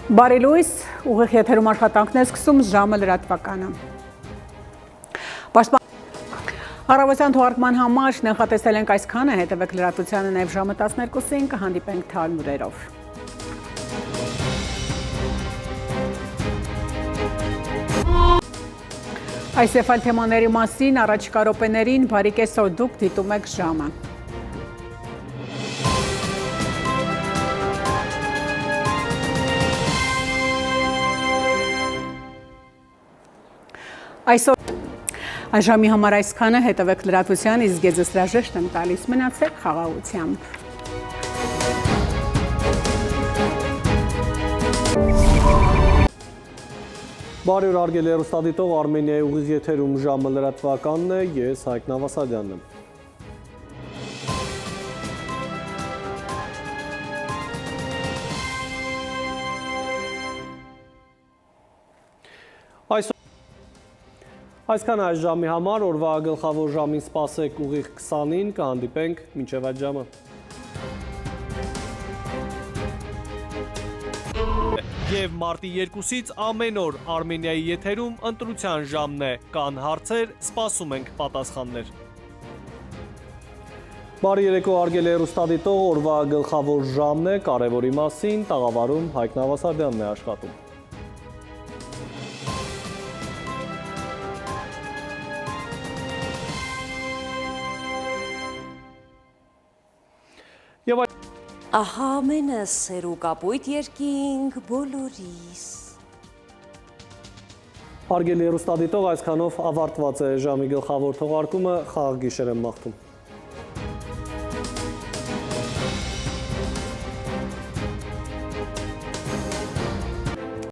Բարի լույս, ուղիղ եթերում աշխատանքն է սկսում, ժամը լրատվականը։ Առավոտյան թողարկման համար նախատեսել ենք այսքանը, հետևեք լրատվությանը նաև ժամը 12-ին, կհանդիպենք թարմ լուրերով։ Այս եւ այլ թեմաների մասին առաջիկա րոպեներին բարի կեսօր, դուք դիտում եք ժամը։ Այս ժամի համար այսքանը, հետևեք լրատվության, իսկ ես հրաժեշտ եմ տալիս, մնացեք խաղաղությամբ։ Բարի օր, հարգելի հեռուստադիտող, Արմենիայի ուղիղ եթերում ժամը լրատվականն է, ես Հայկ Նավասարյանն եմ։ Այսքան այս ժամի համար, օրվա գլխավոր ժամին սպասեք ուղիղ 20-ին, կհանդիպենք մինչև այդ ժամը։ Եվ մարտի 2-ից ամեն օր Արմենիայի եթերում ընտրության ժամն է, կան հարցեր, սպասում ենք պատասխաններ։ Բարի երեկո, հարգելի հեռուստադիտող, օրվա գլխավոր ժամն է, կարևորի մասին, տաղավարում Հայկ Նավասարյանն է աշխատում։ Ահա ամենը սեր ու կապույտ երկինք բոլորիս։ Հարգելի հեռուստադիտող, այսքանով ավարտված է ժամի գլխավոր թողարկումը, խաղաղ գիշեր եմ մաղթում։